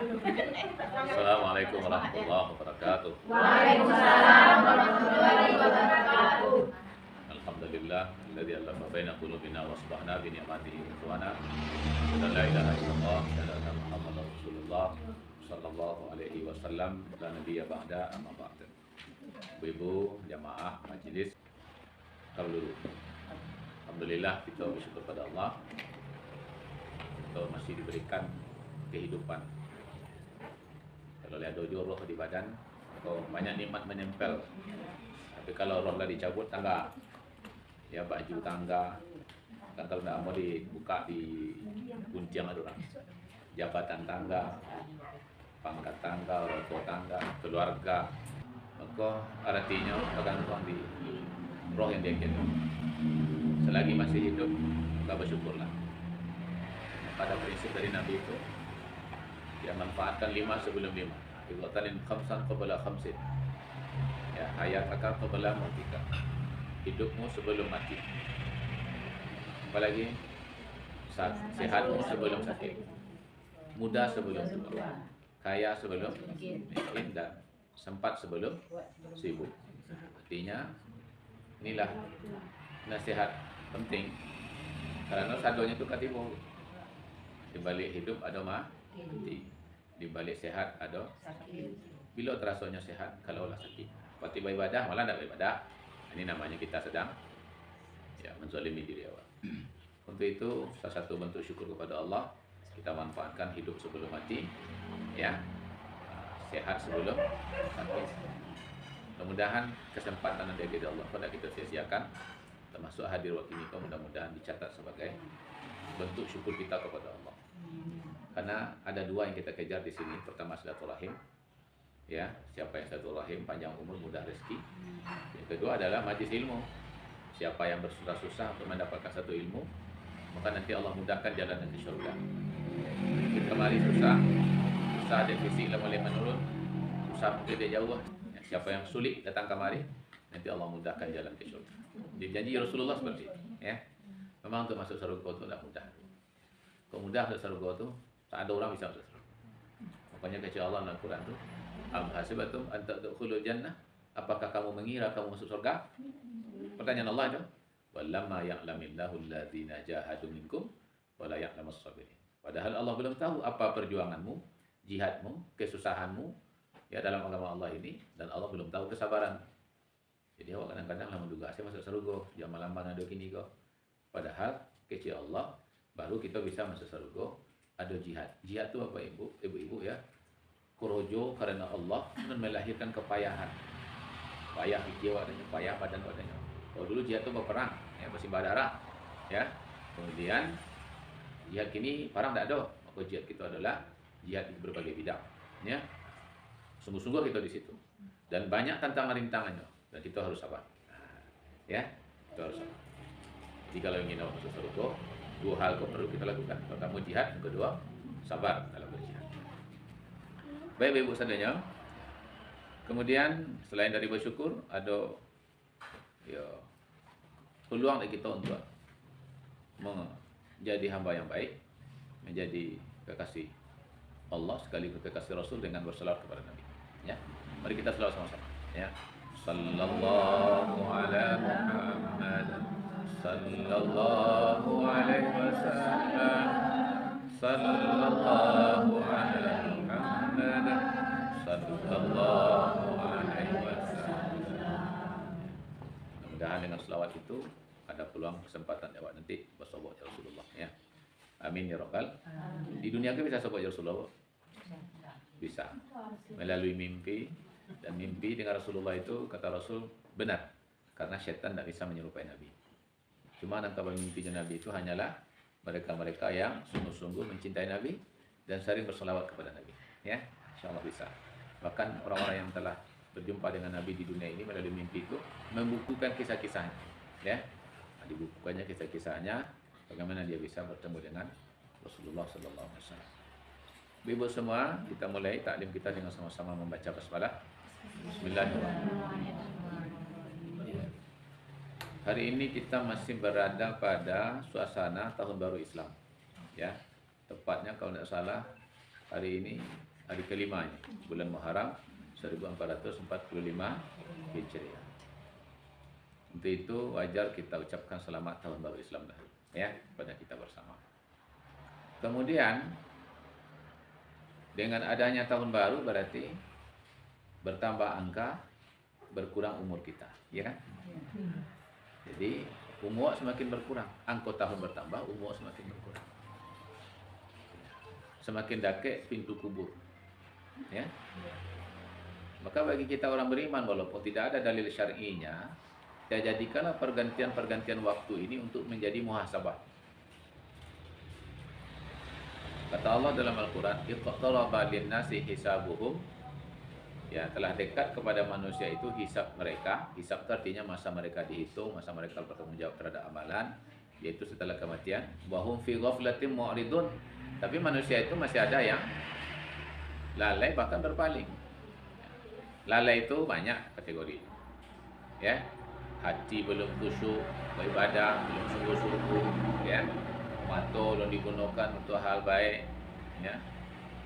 Assalamualaikum warahmatullahi wabarakatuh. Waalaikumsalam warahmatullahi wabarakatuh. Alhamdulillah alladzi 'allama baina qulubina wa asbahna bi ni'matihi ikhwana. La ilaha illallah wa anna Muhammadar Rasulullah sallallahu alaihi wasallam la nabiyya ba'da amma ba'd. Ibu jamaah majelis kaum dulu. Alhamdulillah kita bersyukur pada Allah kita masih diberikan kehidupan. Kalau ada roh di badan, atau banyak nikmat menempel. Tapi kalau roh dah dicabut, tangga, ya baju tangga, kan kalau tidak mau dibuka di kunciang ada orang. Jabatan tangga, pangkat tangga, orang tua tangga, keluarga, maka artinya tergantung di roh yang dia kira. Selagi masih hidup, maka bersyukurlah. Pada prinsip dari Nabi itu, dia manfaatkan 5 sebelum 5. Iqtanim khamsan qabla khamsin. Ya, hayataka qabla mautika. Hidupmu sebelum mati. Apalagi sehatmu sebelum sakit. Muda sebelum tua. Kaya sebelum miskin dan sempat sebelum sibuk. Artinya inilah nasihat penting. Karena sadonya itu katibu. Di balik hidup ada mati, di balik sehat ada sakit. Bila terasanya sehat, kalaulah sakit. Waktu beribadah malah tidak beribadah. Ini namanya kita sedang menzalimi diri awal. Untuk itu salah satu bentuk syukur kepada Allah, kita manfaatkan hidup sebelum mati, ya, sehat sebelum sakit. Mudah-mudahan kesempatan yang dari Allah pada kita sia-siakan, termasuk hadir waktu ini, mudah-mudahan dicatat sebagai bentuk syukur kita kepada Allah. Karena ada 2 yang kita kejar di sini. Pertama silaturahim, ya, siapa yang silaturahim panjang umur mudah rezeki. Yang kedua adalah majlis ilmu. Siapa yang bersusah-susah untuk mendapatkan satu ilmu, maka nanti Allah mudahkan jalan ke surga. Kita mari susah definisi ilmu boleh menurun, susah mungkin dia jauh. Ya, siapa yang sulit datang kemari, nanti Allah mudahkan jalan ke surga. Janji Rasulullah seperti itu, ya. Memang untuk masuk surga itu tidak mudah. Kalau mudah masuk surga itu, tak ada orang bisa masuk surga. Makanya kata Allah dalam Quran itu, am hasibatum an tadkhulul jannah? Apakah kamu mengira kamu masuk surga? Pertanyaan Allah itu, walamma ya'lamillahu alladzina jahadu minkum wa la ya'lamus sabirin. Padahal Allah belum tahu apa perjuanganmu, jihadmu, kesusahanmu ya dalam agama Allah ini, dan Allah belum tahu kesabaran. Jadi awak kadang-kadang lah menduga saya masuk surga, jangan malam-malam ada kini kok. Padahal kecil Allah baru kita bisa masuk surga. Ada jihad. Jihad itu apa ibu-ibu ya? Kurojo karena Allah dan melahirkan kepayahan. Payah jiwa adanya, payah badan adanya. Kalau dulu jihad itu berperang, ya, bersimbah darah, ya. Kemudian jihad kini perang tidak ada. Maka jihad kita adalah jihad di berbagai bidang, ya. Sungguh-sungguh kita di situ. Dan banyak tantangan rintangannya, dan kita harus sabar. Ya, kita harus sabar. Jadi kalau ingin masuk surga, 2 hal yang perlu kita lakukan. Pertama jihad, yang kedua sabar dalam berjihad. Baik ibu sadanya. Kemudian selain dari bersyukur, ada peluang dari kita untuk menjadi hamba yang baik, menjadi kekasih Allah sekaligus kekasih Rasul dengan berselawat kepada Nabi. Ya, mari kita selawat sama-sama. Ya, sallallahu ala Muhammad. Sallallahu alaihi wasallam. Sallallahu ala Muhammad. Sallallahu alaihi wasallam. Mudah-mudahan dengan selawat itu ada peluang kesempatan awak nanti bersohbat ya Rasulullah, ya. Amin ya rabbal. Di dunia kita bisa sohbat ya Rasulullah. Bisa. Melalui mimpi, dan mimpi dengan Rasulullah itu kata Rasul benar. Karena syaitan tidak bisa menyerupai Nabi. Cuma antara mimpinya Nabi itu hanyalah mereka-mereka yang sungguh-sungguh mencintai Nabi dan sering berselawat kepada Nabi. Ya, insyaallah bisa. Bahkan orang-orang yang telah berjumpa dengan Nabi di dunia ini melalui mimpi itu membukukan kisah-kisahnya. Ya, dibukukannya kisah-kisahnya bagaimana dia bisa bertemu dengan Rasulullah Sallallahu Alaihi Wasallam. Ibu semua, kita mulai taklim kita dengan sama-sama membaca basmalah. Bismillahirrahmanirrahim. Hari ini kita masih berada pada suasana Tahun Baru Islam, ya. Tepatnya kalau tidak salah hari ini hari kelimanya, bulan Muharram 1445 Hijriah. Untuk itu wajar kita ucapkan selamat tahun baru Islam dahulu, ya, pada kita bersama. Kemudian dengan adanya tahun baru berarti bertambah angka, berkurang umur kita, ya kan? Jadi umur semakin berkurang, angka tahun bertambah, umur semakin berkurang. Semakin dekat pintu kubur, ya. Maka bagi kita orang beriman, walaupun tidak ada dalil syar'inya, ya jadikanlah pergantian-pergantian waktu ini untuk menjadi muhasabah. Kata Allah dalam Al-Quran, iqtaraba lin-nasi hisabuhum, ya telah dekat kepada manusia itu hisab mereka. Hisab itu artinya masa mereka dihitung, masa mereka bertanggung jawab terhadap amalan, yaitu setelah kematian. Wa hum fi ghaflatin mu'ridun. Tapi manusia itu masih ada yang lalai, bahkan berpaling. Lalai itu banyak kategori, ya. Hati belum khusyuk beribadah, belum sungguh-sungguh, ya. Mata belum digunakan untuk hal baik, ya.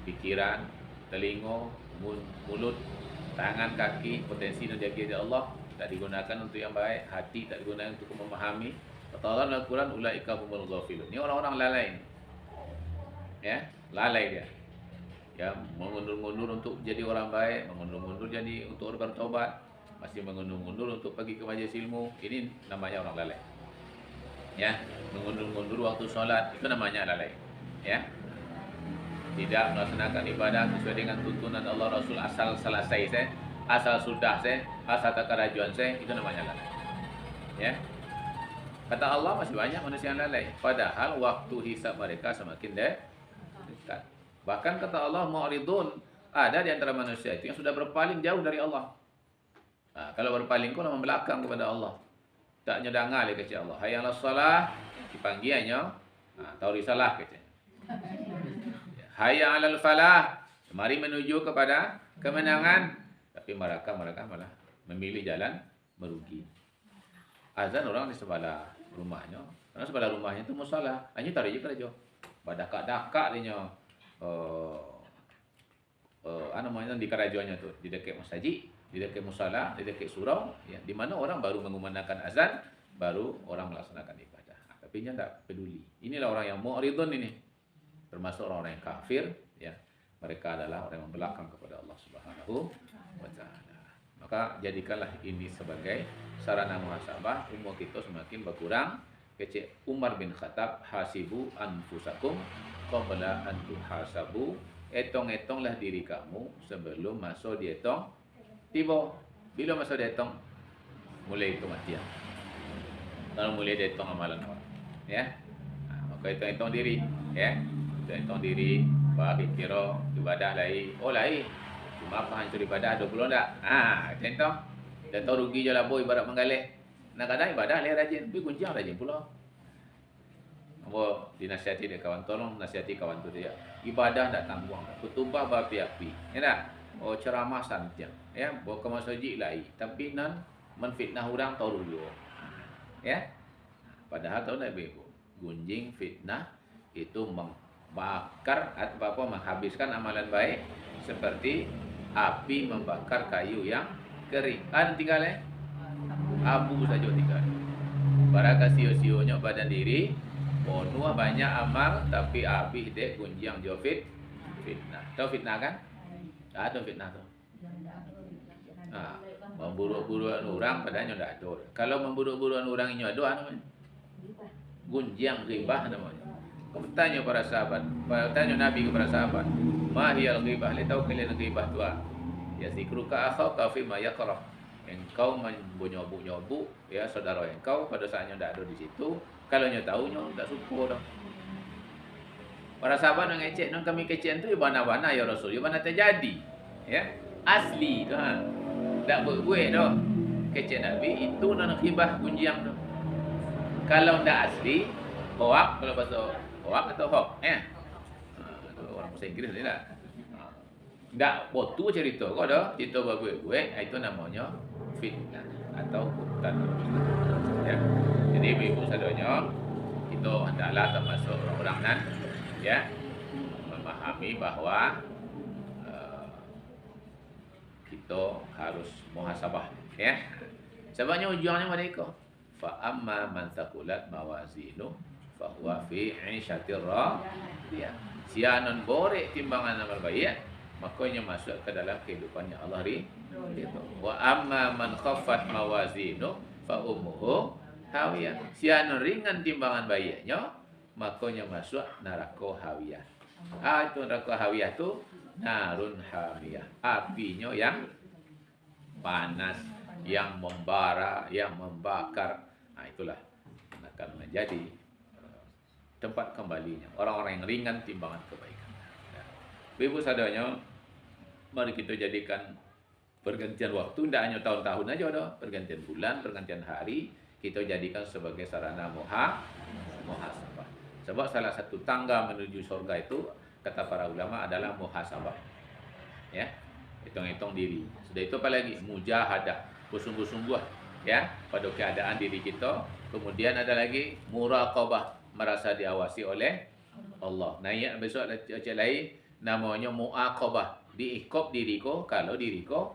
Pikiran, telinga, mulut, tangan, kaki, potensi dan jaga Allah tak digunakan untuk yang baik, hati tak digunakan untuk memahami. Kata Allah dalam Al-Quran, ulaika humul ghafilun. Ini orang-orang lalai, ya, lalai dia. Ya, mengundur-mundur untuk jadi orang baik, mengundur-mundur jadi untuk bertobat, masih mengundur-mundur untuk pergi ke majlis ilmu. Ini namanya orang lalai. Ya, mengundur-mundur waktu sholat, itu namanya lalai. Ya, tidak melaksanakan ibadah sesuai dengan tuntunan Allah Rasul, asal selesai saya, asal sudah saya, asal tak kerajuan saya, itu namanya lalai. Ya, kata Allah masih banyak manusia yang lalai, padahal waktu hisab mereka semakin dekat. Bahkan kata Allah mu'ridun, ada di antara manusia itu yang sudah berpaling jauh dari Allah. Nah, kalau berpaling kau membelakang kepada Allah, tak nyedangal ya kata Allah. Hayya 'alas shalah dipanggilnya, tahu risalah kata. Hayya 'alal falah, mari menuju kepada kemenangan, tapi mereka malah memilih jalan merugi. Azan orang di sebelah rumahnya, karena sebelah rumahnya itu musala, hanya tarik je kerja. Badakak-dakak dia namanya di kerajaannya tu, di dekat masjid, di dekat musala, di dekat surau, ya, di mana orang baru mengumandangkan azan, baru orang melaksanakan ibadah. Tapi dia tak peduli. Inilah orang yang mu'ridun ini, termasuk orang yang kafir, ya. Mereka adalah orang yang membelakang kepada Allah Subhanahu wa taala. Maka jadikanlah ini sebagai sarana muhasabah, umur kita semakin berkurang. Kecik Umar bin Khattab, hasibu anfusakum qabla an tuhasabu. Etong-etonglah diri kamu sebelum masa dietong tiba. Bila masa dietong? Mulai kematian. Kalau mulai dietong amalan orang, ya. Maka etong-etong diri, ya. Etong diri, bagi kira ibadah lain. Oh lain. Cuma apa hancur ibadah 20 tak? Etong. Dan tahu rugi je lah boy ibarat menggalak. Nak kadang ibadah dia rajin, tapi kunciang rajin pula. Oh, dinasihati dia kawan, tolong nasihati kawan tu dia. Ibadah tak tanggung, kutubah berapi-api. Ya tak? Oh, ceramah santiang. Ya, bawa ke masjid lain. Tapi nan menfitnah orang tahu dulu. Ya. Padahal tahu tak bego. Gunjing fitnah itu membakar atau menghabiskan amalan baik seperti api membakar kayu yang kering. Tinggal abu saja tinggal. Baraka sio-sionya badan diri, bonua banyak amal tapi api dek gunjang jo fitnah. Tahu fitnah kan? Tak ada fitnah tu. Memburu-buruan orang padahal tak ada. Kalau memburu-buruan orang ini ada namanya gunjang ghibah namanya. Kau tanya para sahabat, tanya Nabi kepada sahabat, ma hiyal ghibah? Li tahu kalian ghibah tu ya zikruka akhaka fi ma yakrah. Engkau menyobu-nyobu ya saudara engkau pada saatnya tidak ada di situ. Kalau nyo tahu nyo tak suka dah. Para sahabat nang ngecek nang kami kecek tu bana-bana ya Rasul, ya bana terjadi. Ya, asli tu ha. Tak buat dah. Kecek Nabi itu nang khibah gunjiang tu. Kalau ndak asli, hoak kalau bahasa hoak atau hoak, ya. Orang bahasa Inggeris ni tak. Ndak botu cerita kau dah, cerita berbuat-buat, itu namanya fitnah atau hutan. Ya. Jadi ibu sadanya kita hendaklah termasuk orang-orang nan, ya, memahami bahawa kita harus muhasabah, ya. Sebabnya ujungnya mereka fa amma man thaqulat mawazinu fa huwa fi 'ishatir radiyah. Sianan borek timbangan amal baik, makanya masuk ke dalam kehidupannya Allah ridho. Wa amma man khaffat mawazinu fa ummuhu hawiyah. Sianan ringan timbangan baiknya, makanya masuk neraka hawiyah. Itu neraka hawiyah tu narun hamiyah, apinya yang panas, yang membara, yang membakar. Itulah akan menjadi tempat kembalinya orang-orang yang ringan timbangan kebaikan. Ibu sadanya, mari kita jadikan pergantian waktu, tidak hanya tahun-tahun aja, ada pergantian bulan, pergantian hari, kita jadikan sebagai sarana muhasabah. Sebab salah satu tangga menuju surga itu, kata para ulama, adalah muhasabah. Ya, hitung-hitung diri. Sudah itu apa lagi? Mujahadah, bersungguh-sungguh, ya, pada keadaan diri kita. Kemudian ada lagi muraqabah, merasa diawasi oleh Allah. Nah, ya, besok ada cek lain namanya muaqabah, diikop diriku kalau diriku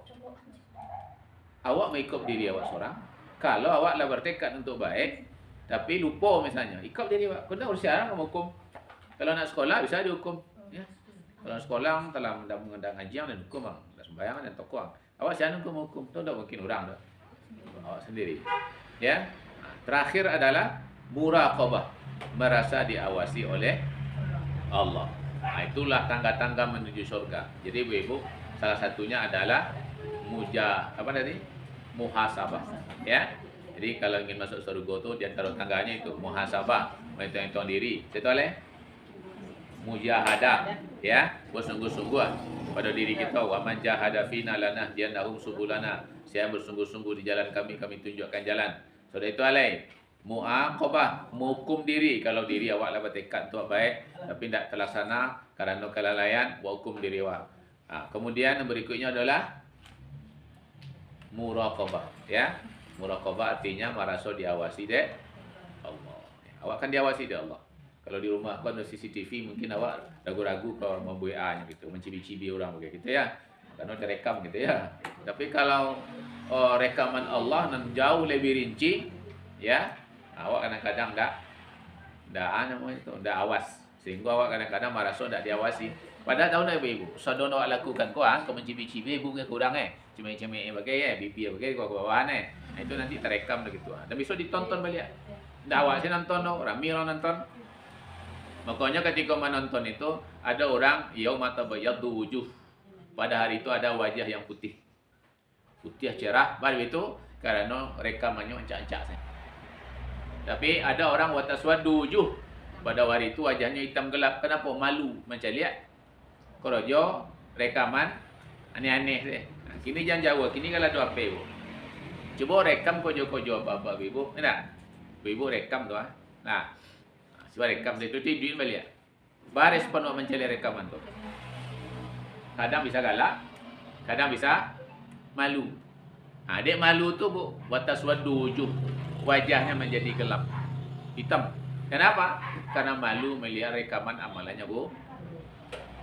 awak mengikop diri awak seorang. Kalau awak lah bertekad untuk baik tapi lupa misalnya, ikop diri awak. Kena urusan kamu hukum. Kalau nak sekolah bisa dihukum, ya. Kalau sekolah telah mengundang ngajian dan hukum, dah sembahyang dan tokoh. Awak jangan hukum, tu dah mungkin orang dah. Awak sendiri. Ya. Terakhir adalah muraqabah, merasa diawasi oleh Allah. Nah, itulah tangga-tangga menuju surga. Jadi ibu-ibu, salah satunya adalah muhasabah, ya. Jadi kalau ingin masuk surga tu di antara tangganya itu muhasabah, menghitung diri. Itu oleh mujahadah, ya, bersungguh-sungguh pada diri kita. Wa man jahada fina lanahdiyannahum subulana. Saya bersungguh-sungguh di jalan kami tunjukkan jalan. Sudah itu alai muaqabah, menghukum diri kalau diri awak lah bertekad untuk baik tapi tidak terlaksana kerana kelalaian, hukum diri awak. Kemudian yang berikutnya adalah muraqabah, ya. Muraqabah artinya merasa diawasi oleh Allah. Awak kan diawasi oleh Allah. Kalau di rumah kau ada CCTV, mungkin awak ragu-ragu kalau mau WA-nya gitu, mencibi-cibi orang begitu ya. Karena terekam gitu ya. Tapi kalau rekaman Allah nan jauh lebih rinci, ya, awak kadang-kadang tak awas, sehingga awak kadang-kadang merasa tak diawasi. Padahal tahu tak ibu, sadon awak lakukan kau mencibi-cibi ibu ke kurang cemik-cemik bagai BP bagai kau bawaan Nah, itu nanti terekam begitu. Dan besok ditonton balik. Tak awak sih nonton, ramai orang nonton. Makanya ketika menonton itu ada orang yaumata bayyaddu wujuh. Pada hari itu ada wajah yang putih. Putih cerah, baru itu karena rekamannya encak-encak. Tapi ada orang wataswaddu wujuh. Pada hari itu wajahnya hitam gelap. Kenapa? Malu macam lihat. Korojo rekaman aneh-aneh sih. Nah, kini jangan jawab. Kini kalau ada apa ibu? Coba rekam kojo-kojo apa-apa ibu. Tidak? Ibu rekam tu. Nah, coba rekam itu tidurin balik. Baris penuh mencari rekaman tu. Kadang bisa galak, kadang bisa malu. Dek malu tu bu, wataswaddu wujuh. Wajahnya menjadi gelap, hitam. Kenapa? Karena malu melihat rekaman amalannya bu.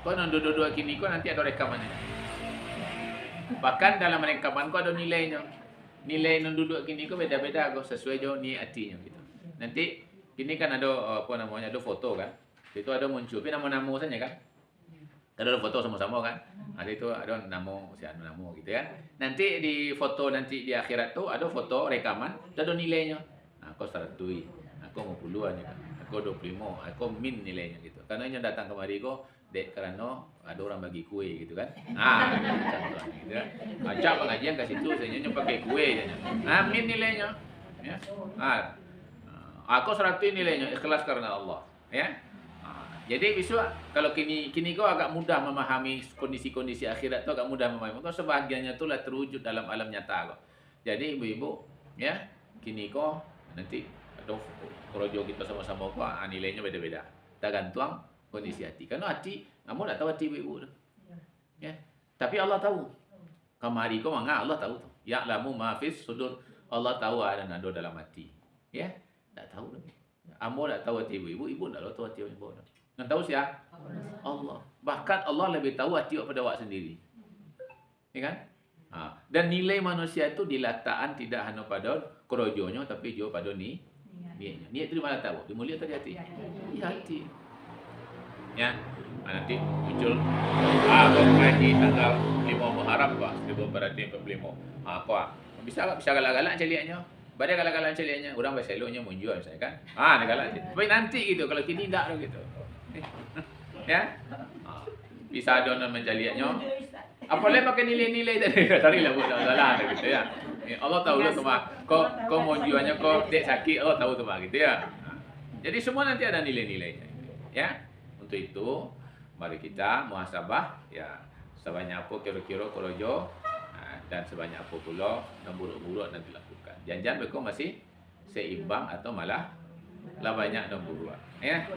Kau duduk-duduk kini kau nanti ada rekamannya. Bahkan dalam rekaman kau ada nilainya. Nilai duduk kini kau beda-beda kau sesuai jo ni hatinya gitu. Nanti kini kan ada ada foto kan. Itu ada muncul, tapi nama-nama saja kan. Ada foto sama-sama kan. Ada itu ada nama gitu ya. Nanti di foto nanti di akhirat tu ada foto rekaman, ada nilainya. Aku 100, aku 50 aja kan. Aku 25, aku min nilainya gitu. Karena yang datang kemari kau dek kerana ada orang bagi kue gitu kan. Contoh gitu ya. Ajak pengajian ke situ sebenarnya pakai kue aja. Min nilainya. Ya. Aku 100 nilainya ikhlas karena Allah, ya. Jadi besok kalau kini kau agak mudah memahami kondisi-kondisi akhirat tu, agak mudah memahami. Kau sebahagiannya tu lah terwujud dalam alam nyata kau. Jadi ibu-ibu, ya, kini kau nanti ada projo kita sama-sama kau, nilainya beda-beda. Tergantung kondisi hati. Karena hati, kamu tak tahu hati ibu-ibu tu. Ya. Tapi Allah tahu. Kamari kau mangga Allah tahu tu. Ya'lamu ma fis sudur. Allah tahu ada nado dalam hati. Ya. Tak tahu lagi. Ambo tak tahu hati ibu-ibu, ibu tak tahu hati ibu. Yang tahu siapa? Allah. Bahkan Allah lebih tahu hati awak pada awak sendiri. Ya kan? Dan nilai manusia itu dilataan tidak hanya pada kerojonyo tapi juga pada niatnya. Niat itu di mana tahu? Di mulut atau di hati? Di hati. Ya. Nanti muncul ngaji tanggal 5 Muharram 1445. Bisa galak-galak celiaknya. Badai galak-galak celiaknya. Orang bahasa eloknya munjul misalnya kan. Nak galak. Tapi nanti gitu, kalau kini tidak gitu. Ya. Bisa ada nama celiaknya. Apalagi pakai nilai-nilai tadi. Tarilah buat salah gitu ya. Allah tahu tu mah. Kau munjulnya kau dek sakit, Allah tahu tu mah gitu ya. Jadi semua nanti ada nilai-nilainya. Ya. Untuk itu mari kita muhasabah ya, sebanyak apa kira-kira korojo dan sebanyak apa pula yang buruk-buruk yang dilakukan. Jangan mereka masih seimbang atau malah banyak yang buruk ya.